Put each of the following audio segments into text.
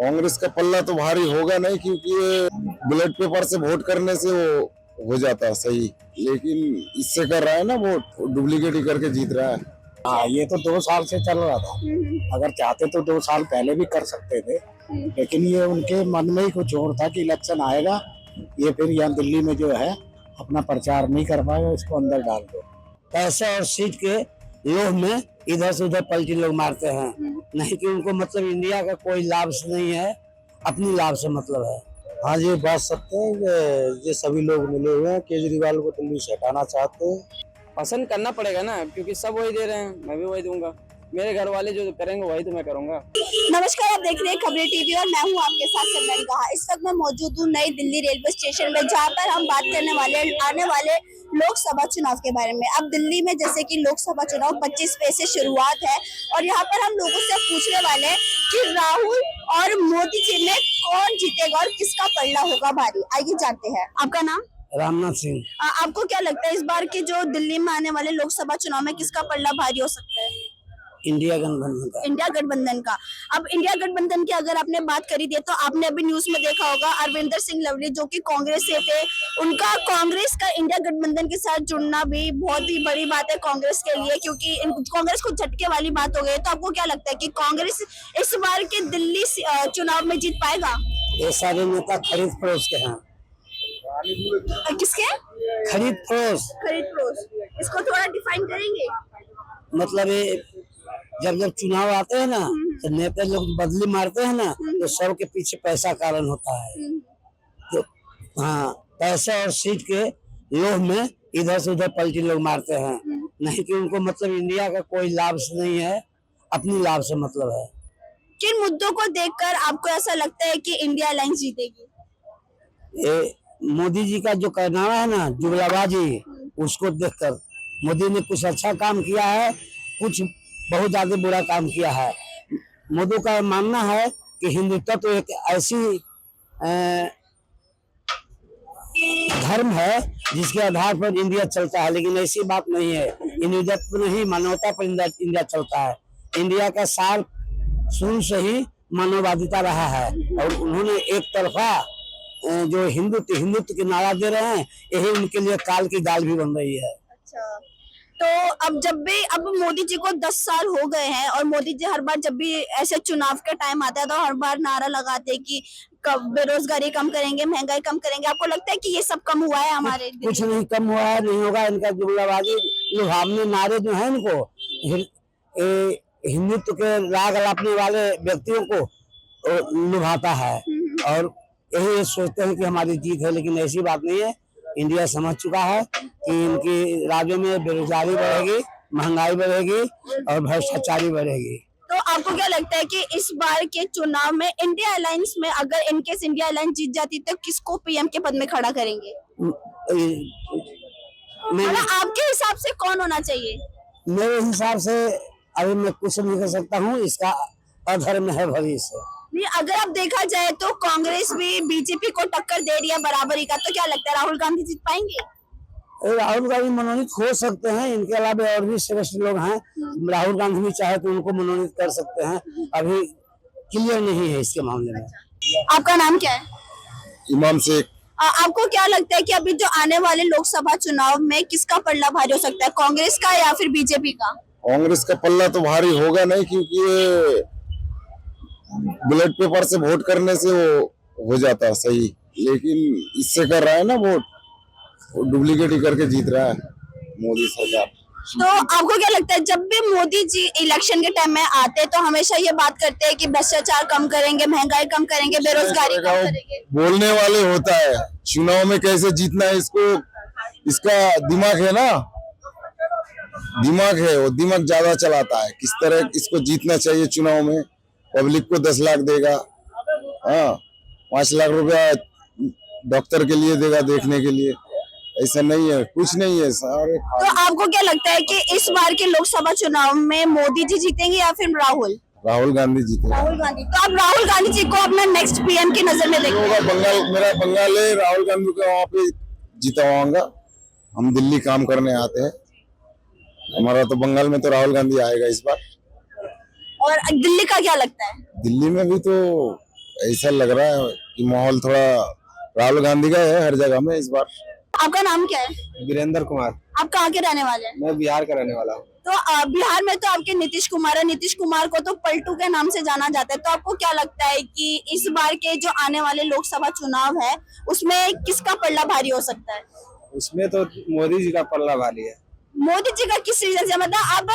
कांग्रेस का पल्ला तो भारी होगा नहीं, क्योंकि ये बैलेट पेपर से वोट करने से वो हो जाता है सही, लेकिन इससे कर रहा है ना, वोट डुप्लीकेट ही करके जीत रहा है। हाँ, ये तो 2 साल से चल रहा था। अगर चाहते तो 2 साल पहले भी कर सकते थे, लेकिन ये उनके मन में ही कुछ और था कि इलेक्शन आएगा, ये फिर यहाँ दिल्ली में जो है अपना प्रचार नहीं कर पाएगा, इसको अंदर डाल दो। पैसे और सीट के लोभ में इधर से उधर पलटी लोग मारते हैं, नहीं कि उनको मतलब इंडिया का कोई लाभ से नहीं है, अपनी लाभ से मतलब है। हाँ, ये बात सत्य है कि ये सभी लोग मिले हुए हैं, केजरीवाल को दिल्ली से हटाना चाहते हैं। पसंद करना पड़ेगा ना, क्योंकि सब वही दे रहे हैं, मैं भी वही दूंगा। मेरे घर वाले जो करेंगे वही तो मैं करूंगा। नमस्कार, आप देख रहे हैं खबरें टीवी और मैं हूं आपके साथ सिमरन कहा। इस वक्त मैं मौजूद हूं नई दिल्ली रेलवे स्टेशन में, जहां पर हम बात करने वाले आने वाले लोकसभा चुनाव के बारे में। अब दिल्ली में जैसे कि लोकसभा चुनाव 25 मई से शुरुआत है और यहाँ पर हम लोगों से पूछने वाले हैं कि राहुल और मोदी जी में कौन जीतेगा और किसका पलड़ा होगा भारी। आइए जानते हैं। आपका नाम? रामनाथ सिंह। आपको क्या लगता है इस बार के जो दिल्ली में आने वाले लोकसभा चुनाव में किसका पलड़ा भारी हो सकता है? इंडिया गठबंधन का। इंडिया गठबंधन का। अब इंडिया गठबंधन की अगर आपने बात करी थी तो आपने अभी न्यूज में देखा होगा अरविंदर सिंह लवली जो कि कांग्रेस से थे, उनका कांग्रेस का इंडिया गठबंधन के साथ जुड़ना भी बहुत ही बड़ी बात है कांग्रेस के लिए, क्योंकि कांग्रेस को झटके वाली बात हो गई। तो आपको क्या लगता है कि कांग्रेस इस बार के दिल्ली चुनाव में जीत पाएगा? ये सारे नेता खरीद फरोश के हैं। किसके? खरीद फरोश। खरीद फरोश, इसको थोड़ा डिफाइन करेंगे? मतलब ये जब जब चुनाव आते हैं ना, तो नेता लोग बदली मारते हैं ना, तो सब के पीछे पैसा कारण होता है। तो हाँ, पैसा और सीट के लोभ में इधर से उधर पलटी लोग मारते हैं, नहीं कि उनको मतलब इंडिया का कोई लाभ से नहीं है, अपनी लाभ से मतलब है। किन मुद्दों को देखकर आपको ऐसा लगता है कि इंडिया अलायंस जीतेगी? ये मोदी जी का जो कारनामा है ना, जुमलाबाजी, उसको देखकर मोदी ने कुछ अच्छा काम किया है, कुछ बहुत ज्यादा बुरा काम किया है। मोदी का मानना है कि हिंदुत्व तो एक ऐसी धर्म है जिसके आधार पर इंडिया चलता है, लेकिन ऐसी बात नहीं है। हिंदुत्व नहीं, मानवता पर इंडिया चलता है। इंडिया का साल शुरू से ही मानववादिता रहा है और उन्होंने एक तरफा जो हिंदुत्व के नारा दे रहे हैं, यही उनके लिए काल की दाल भी बन रही है। अच्छा, तो अब मोदी जी को 10 साल हो गए हैं और मोदी जी हर बार जब भी ऐसे चुनाव का टाइम आता है तो हर बार नारा लगाते हैं कि बेरोजगारी कम करेंगे, महंगाई कम करेंगे। आपको लगता है कि ये सब कम हुआ है हमारे? कुछ नहीं कम हुआ है, नहीं होगा। इनका जुमलाबाजी लुभावने नारे जो है इनको हिंदुत्व के राग अलापने वाले व्यक्तियों को लुभाता है और यही सोचते हैं कि हमारी जीत है, लेकिन ऐसी बात नहीं है। इंडिया समझ चुका है कि इनके राज्यों में बेरोजगारी बढ़ेगी, महंगाई बढ़ेगी और भ्रष्टाचारी बढ़ेगी। तो आपको क्या लगता है कि इस बार के चुनाव में इंडिया अलायंस में अगर इनकेस इंडिया अलायंस जीत जाती तो किसको पीएम के पद में खड़ा करेंगे? मतलब आपके हिसाब से कौन होना चाहिए? मेरे हिसाब से अभी मैं कुछ नहीं कर सकता हूँ, इसका अधर्म है भविष्य। नहीं, अगर आप देखा जाए तो कांग्रेस भी बीजेपी को टक्कर दे रही है बराबरी का, तो क्या लगता है राहुल गांधी जीत पाएंगे? राहुल गांधी मनोनीत हो सकते हैं, इनके अलावा और भी श्रेष्ठ लोग हैं। राहुल गांधी भी चाहे तो उनको मनोनीत कर सकते हैं, अभी क्लियर नहीं है इसके मामले में। आपका नाम क्या है? इमाम शेख। आपको क्या लगता है कि अभी जो आने वाले लोकसभा चुनाव में किसका पलड़ा भारी हो सकता है, कांग्रेस का या फिर बीजेपी का? कांग्रेस का पल्ला तो भारी होगा नहीं, क्योंकि ये बैलेट पेपर से वोट करने से वो हो जाता है सही, लेकिन इससे कर रहा है ना, वोट डुप्लीकेट ही करके जीत रहा है मोदी सरकार। तो आपको क्या लगता है जब भी मोदी जी इलेक्शन के टाइम में आते हैं तो हमेशा ये बात करते हैं कि भ्रष्टाचार कम करेंगे, महंगाई कम करेंगे, बेरोजगारी कम करेंगे? बोलने वाले होता है, चुनाव में कैसे जीतना है इसको, इसका दिमाग है ना, दिमाग है, वो दिमाग ज्यादा चलाता है किस तरह इसको जीतना चाहिए। चुनाव में पब्लिक को 10 लाख देगा, हाँ 5 लाख रुपया डॉक्टर के लिए देगा देखने के लिए, ऐसा नहीं है, कुछ नहीं है सारे। तो आपको क्या लगता है कि इस बार के लोकसभा चुनाव में मोदी जी जीतेंगे या फिर राहुल? राहुल गांधी जीते। राहुल गांधी। तो आप राहुल गांधी जी को अपना नेक्स्ट पीएम की नजर में देखते हैं? बंगाल, मेरा बंगाल है, राहुल गांधी को वहाँ पे जितवाऊंगा। हम दिल्ली काम करने आते हैं, हमारा तो बंगाल में तो राहुल गांधी आएगा इस बार। और दिल्ली का क्या लगता है? दिल्ली में भी तो ऐसा लग रहा है कि माहौल थोड़ा राहुल गांधी का है हर जगह में इस बार। आपका नाम क्या है? वीरेंद्र कुमार। आप कहाँ के रहने वाले हैं? मैं बिहार का रहने वाला हूँ। तो बिहार में तो आपके नीतीश कुमार है, नीतीश कुमार को तो पलटू के नाम से जाना जाता है, तो आपको क्या लगता है कि इस बार के जो आने वाले लोकसभा चुनाव है उसमें किसका पलड़ा भारी हो सकता है? उसमें तो मोदी जी का पल्ला भारी है। मोदी जी का किस रीजन से, मतलब आप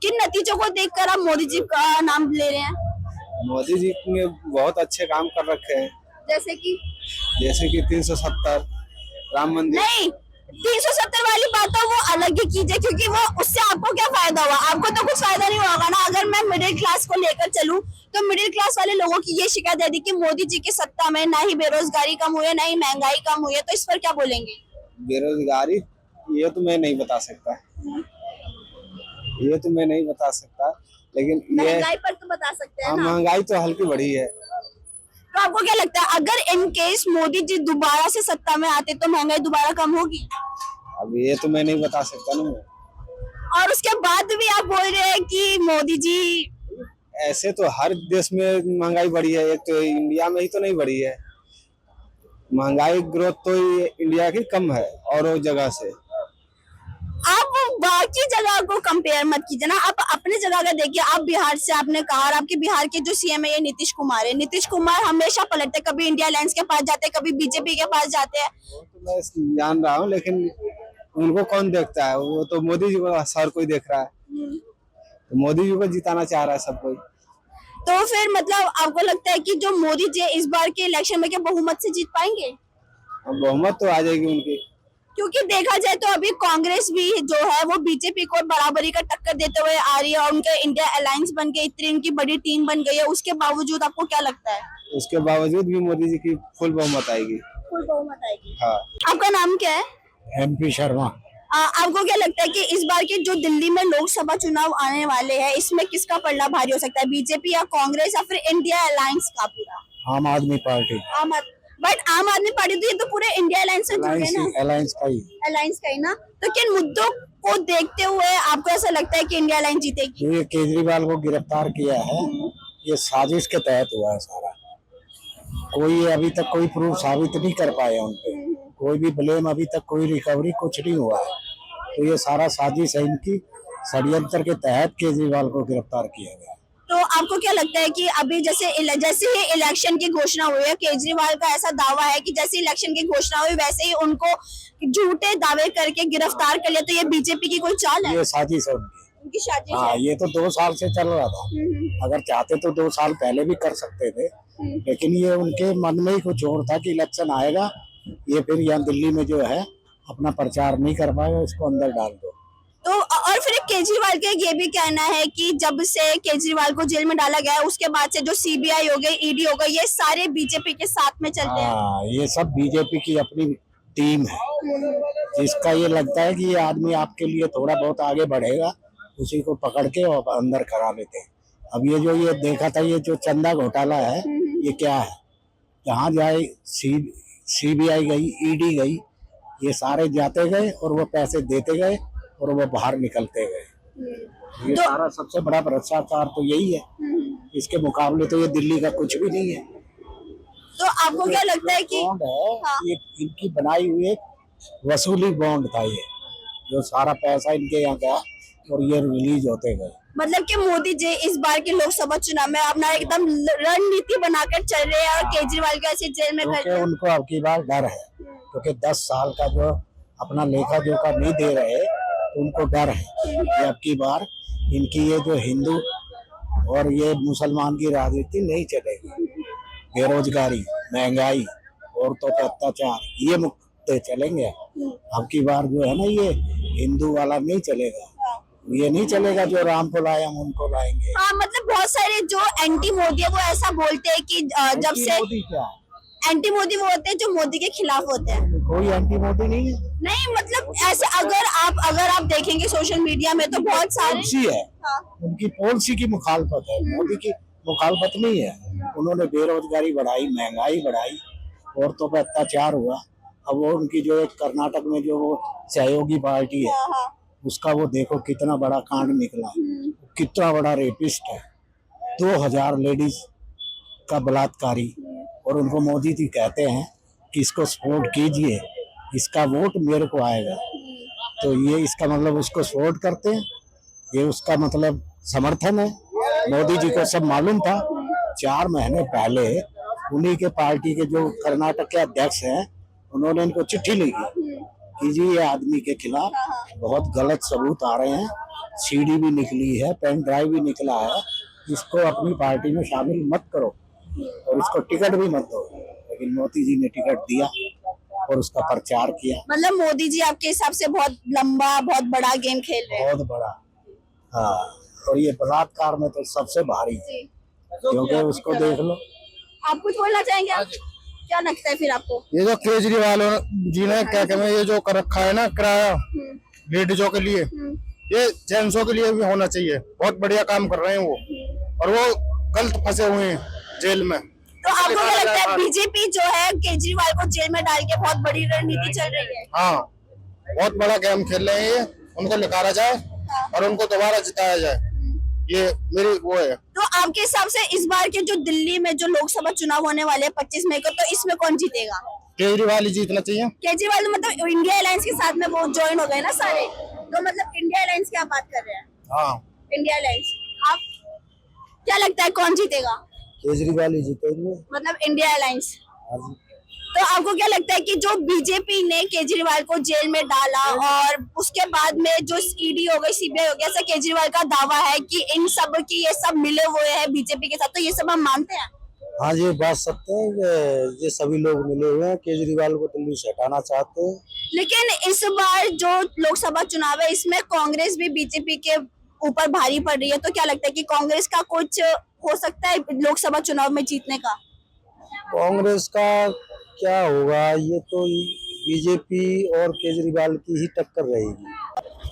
किन नतीजों को देखकर आप मोदी जी का नाम ले रहे हैं? मोदी जी ने बहुत अच्छे काम कर रखे हैं, जैसे कि 370 राम मंदिर। नहीं, 370 वाली बात तो वो अलग ही कीजिए, क्योंकि वो उससे आपको क्या फायदा हुआ? आपको तो कुछ फायदा नहीं होगा ना। अगर मैं मिडिल क्लास को लेकर चलूं तो मिडिल क्लास वाले लोगों की ये शिकायत है कि मोदी जी की सत्ता में ना ही बेरोजगारी कम हुई है, ना ही महंगाई कम हुई है, तो इस पर क्या बोलेंगे? बेरोजगारी ये तो मैं नहीं बता सकता, लेकिन ये महंगाई पर तो बता सकते हैं हाँ, ना। महंगाई तो हल्की बढ़ी है। तो आपको क्या लगता है अगर इन केस मोदी जी दोबारा से सत्ता में आते तो महंगाई दोबारा कम होगी? अब ये तो मैं नहीं बता सकता ना। और उसके बाद भी आप बोल रहे हैं कि मोदी जी, ऐसे तो हर देश में महंगाई बढ़ी है, एक तो इंडिया में ही तो नहीं बढ़ी है। महंगाई ग्रोथ तो इंडिया की कम है और वो जगह से। आप बाकी जगह को कंपेयर मत कीजिए ना, आप अपने जगह का देखिए। आप बिहार से, आपने कहा, और आपके बिहार के जो सीएम है ये नीतीश कुमार है। नीतीश कुमार हमेशा पलटते, कभी इंडिया अलायंस के पास जाते हैं, कभी बीजेपी के पास जाते हैं। वो तो मैं जान रहा हूँ, लेकिन उनको कौन देखता है? वो तो मोदी जी को हर कोई देख रहा है, तो मोदी जी को जिताना चाह रहा है सब कोई। तो फिर मतलब आपको लगता है कि जो मोदी जी इस बार के इलेक्शन में क्या बहुमत से जीत पाएंगे? अब बहुमत तो आ जाएगी उनकी। क्योंकि देखा जाए तो अभी कांग्रेस भी जो है वो बीजेपी को बराबरी का टक्कर देते हुए आ रही है, और उनके इंडिया अलायंस बन के इतनी उनकी बड़ी टीम बन गई है। उसके बावजूद आपको क्या लगता है? उसके बावजूद भी मोदी जी की फुल बहुमत आएगी। फुल बहुमत आएगी। हाँ। आपका नाम क्या है? MP शर्मा। आपको क्या लगता है कि इस बार के जो दिल्ली में लोकसभा चुनाव आने वाले हैं इसमें किसका पलड़ा भारी हो सकता है? बीजेपी या कांग्रेस या फिर इंडिया अलायंस का पूरा? आम आदमी पार्टी। बट आम आदमी पार्टी तो ये तो पूरे इंडिया अलायंस से जुड़े ना, अलायंस का ही। अलायंस का ही ना। तो किन मुद्दों को देखते हुए आपको ऐसा लगता है कि इंडिया अलायंस जीतेगी? जो ये केजरीवाल को गिरफ्तार किया है ये साजिश के तहत हुआ है सारा। कोई अभी तक कोई प्रूफ साबित नहीं कर पाए उनपे, कोई भी ब्लेम अभी तक, कोई रिकवरी कुछ नहीं हुआ है। तो ये सारा साजिश है इनकी, षड्यंत्र के तहत केजरीवाल को गिरफ्तार किया गया। तो आपको क्या लगता है कि अभी जैसे ही इलेक्शन की घोषणा हुई है, केजरीवाल का ऐसा दावा है कि जैसे इलेक्शन की घोषणा हुई वैसे ही उनको झूठे दावे करके गिरफ्तार कर लिया, तो ये बीजेपी की कोई चाल है? ये साजिश है उनकी साजिश हाँ, है। ये तो 2 साल से चल रहा था। अगर चाहते तो 2 साल पहले भी कर सकते थे, लेकिन ये उनके मन में ही कुछ और था कि इलेक्शन आएगा, ये फिर यहाँ दिल्ली में जो है अपना प्रचार नहीं कर पाएगा, इसको अंदर डाल दो। तो और फिर केजरीवाल का ये भी कहना है कि जब से केजरीवाल को जेल में डाला गया है उसके बाद से जो सीबीआई हो गई, ईडी हो गई, ये सारे बीजेपी के साथ में चलते हैं। हाँ, ये सब बीजेपी की अपनी टीम है, जिसका ये लगता है कि ये आदमी आपके लिए थोड़ा बहुत आगे बढ़ेगा, उसी को पकड़ के और अंदर करा लेते हैं। अब ये जो ये देखा था, ये जो चंदा घोटाला है, ये क्या है? जहाँ जाए सीबीआई गई, ईडी गई, ये सारे जाते गए और वो पैसे देते गए और वो बाहर निकलते गए। ये सारा सबसे बड़ा भ्रष्टाचार तो यही है, इसके मुकाबले तो ये दिल्ली का कुछ भी नहीं है। तो आपको क्या लगता है कि बॉन्ड है हाँ। ये इनकी बनाई हुई एक वसूली बॉन्ड था, ये जो सारा पैसा इनके यहाँ गया और ये रिलीज होते गए। मतलब कि मोदी जी इस बार के लोकसभा चुनाव में अपना एकदम रणनीति बनाकर चल रहे हैं और केजरीवाल को ऐसे जेल में कर क्योंकि रहे हैं। उनको अब की बार डर है, क्योंकि 10 साल का जो अपना लेखा जोखा नहीं दे रहे, तो उनको डर है कि अब की बार इनकी ये जो हिंदू और ये मुसलमान की राजनीति नहीं चलेगी। बेरोजगारी, महंगाई, औरतों पर अत्याचार, ये मुद्दे चलेंगे। अब की बार जो है ना, ये हिंदू वाला नहीं चलेगा, ये नहीं चलेगा जो राम को लाए हम उनको लाएंगे। हाँ, मतलब बहुत सारे जो एंटी मोदी है वो ऐसा बोलते हैं कि जब से मोदी क्या है? एंटी मोदी वो होते हैं जो मोदी के खिलाफ होते हैं। कोई एंटी मोदी नहीं है, नहीं, मतलब ऐसे अगर आप देखेंगे सोशल मीडिया में तो बहुत सारे पॉलिसी है, हाँ। उनकी पॉलिसी की मुखालफत है, मोदी की मुखालफत नहीं है। उन्होंने बेरोजगारी बढ़ाई, महंगाई बढ़ाई, औरतों पर अत्याचार हुआ। अब वो उनकी जो एक कर्नाटक में जो वो सहयोगी पार्टी है, हाँ, उसका वो देखो कितना बड़ा कांड निकला, कितना बड़ा रेपिस्ट है, 2000 लेडीज का बलात्कारी, और उनको मोदी जी कहते हैं कि इसको सपोर्ट कीजिए, इसका वोट मेरे को आएगा, तो ये इसका मतलब उसको सपोर्ट करते हैं, ये उसका मतलब समर्थन है। मोदी जी को सब मालूम था। 4 महीने पहले उन्हीं के पार्टी के जो कर्नाटक के अध्यक्ष हैं, उन्होंने इनको चिट्ठी लिखी कि जी ये आदमी के खिलाफ बहुत गलत सबूत आ रहे हैं, सीडी भी निकली है, पेन ड्राइव भी निकला है, इसको अपनी पार्टी में शामिल मत करो और इसको टिकट भी मत दो। लेकिन मोदी जी ने टिकट दिया और उसका प्रचार किया। मतलब मोदी जी आपके हिसाब से बहुत लंबा, बहुत बड़ा गेम खेल रहे हैं। बहुत बड़ा, हाँ। और ये बलात्कार में तो सबसे भारी, क्योंकि उसको देख लो। आप कुछ बोलना चाहेंगे? आप क्या लगता है फिर आपको? ये जो केजरीवाल जी ने क्या कहते ये जो कर रखा है ना किराया लेडीजों के लिए, ये जेंट्सों के लिए भी होना चाहिए। बहुत बढ़िया काम कर रहे हैं वो, और वो गलत फंसे हुए हैं जेल में। तो आपको क्या लगता है बीजेपी जो है केजरीवाल को जेल में डाल के बहुत बड़ी रणनीति चल रही है? हाँ, बहुत बड़ा गेम खेल रहे हैं ये। उनको निकाला जाए और उनको दोबारा जिताया जाए, ये मेरी वो है। तो आपके हिसाब से इस बार के जो दिल्ली में जो लोकसभा चुनाव होने वाले हैं 25 मई को, तो इसमें कौन जीतेगा? केजरीवाल ही जीतना चाहिए। केजरीवाल तो मतलब इंडिया अलायंस के साथ में वो ज्वाइन हो गए ना सारे, तो मतलब इंडिया अलायंस की आप बात कर रहे हैं? हाँ, इंडिया अलायंस। आप क्या लगता है कौन जीतेगा? केजरीवाल ही जीतेंगे। मतलब इंडिया अलायंस। तो आपको क्या लगता है कि जो बीजेपी ने केजरीवाल को जेल में डाला और उसके बाद में जो ईडी हो गई, सीबीआई हो गया, ऐसा केजरीवाल का दावा है कि इन सब की ये सब मिले हुए हैं बीजेपी के साथ, तो ये सब हम मानते हैं? हाँ, ये बात सत्य है कि ये सभी लोग मिले हुए हैं, केजरीवाल को दिल्ली से हटाना चाहते हैं। लेकिन इस बार जो लोकसभा चुनाव है इसमें कांग्रेस भी बीजेपी के ऊपर भारी पड़ रही है, तो क्या लगता है कि कांग्रेस का कुछ हो सकता है लोकसभा चुनाव में जीतने का? कांग्रेस का क्या होगा, ये तो बीजेपी और केजरीवाल की ही टक्कर रहेगी।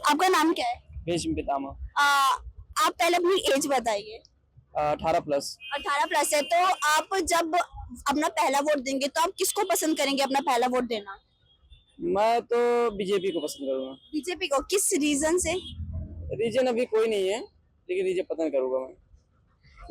आपका नाम क्या है? भीष्म पितामह। आप पहले अपनी एज बताइए। 18+। 18+ है, तो आप जब अपना पहला वोट देंगे तो आप किसको पसंद करेंगे अपना पहला वोट देना? मैं तो बीजेपी को पसंद करूंगा। बीजेपी को किस रीजन से? रीजन अभी कोई नहीं है, लेकिन रीजन पसंद करूंगा मैं।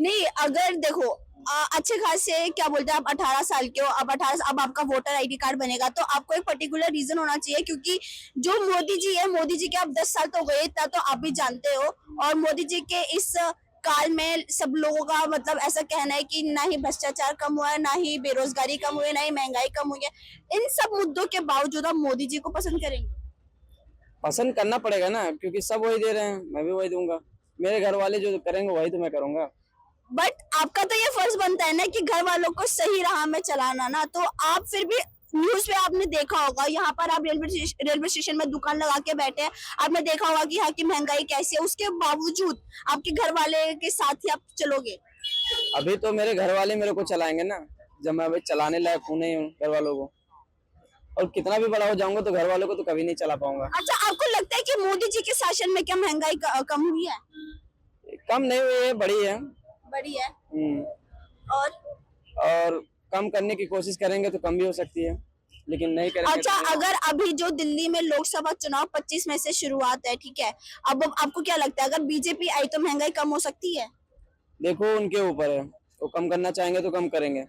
नहीं, अगर देखो अच्छे खासे क्या बोलते हैं, आप 18 साल के हो, अब आपका वोटर आईडी कार्ड बनेगा, तो आपको एक पर्टिकुलर रीजन होना चाहिए, क्योंकि जो मोदी जी है, मोदी जी के अब 10 साल तो गए, इतना तो आप भी जानते हो, और मोदी जी के इस काल में सब लोगों का मतलब ऐसा कहना है कि ना ही भ्रष्टाचार कम हुआ है, ना ही बेरोजगारी कम हुई है, ना ही महंगाई कम हुई है। इन सब मुद्दों के बावजूद आप मोदी जी को पसंद करेंगे? पसंद करना पड़ेगा ना, क्योंकि सब वही दे रहे हैं, मैं भी वही दूंगा। मेरे घर वाले जो करेंगे वही तो मैं करूंगा। बट आपका तो ये फर्ज बनता है ना कि घर वालों को सही राह में चलाना ना, तो आप फिर भी न्यूज पे आपने देखा होगा, यहाँ पर आप रेलवे स्टेशन में दुकान लगा के बैठे हैं, आपने देखा होगा कि यहाँ की महंगाई कैसी है, उसके बावजूद आपके घर वाले के साथ ही आप चलोगे? अभी तो मेरे घर वाले मेरे को चलाएंगे ना, जब मैं अभी चलाने लायक हूँ नहीं हूँ घर वालों को, और कितना भी बड़ा हो जाऊंगा तो घर वालों को तो कभी नहीं चला पाऊंगा। अच्छा, आपको लगता है कि मोदी जी के शासन में क्या महंगाई कम हुई है? कम नहीं हुई है, बढ़ी है। बड़ी है। और कम करने की कोशिश करेंगे तो कम भी हो सकती है, लेकिन नहीं करेंगे। अच्छा, अगर अभी जो दिल्ली में लोकसभा चुनाव 25 में से शुरुआत है, ठीक है, अब आपको क्या लगता है अगर बीजेपी आई तो महंगाई कम हो सकती है? देखो उनके ऊपर है, वो कम करना चाहेंगे तो कम करेंगे।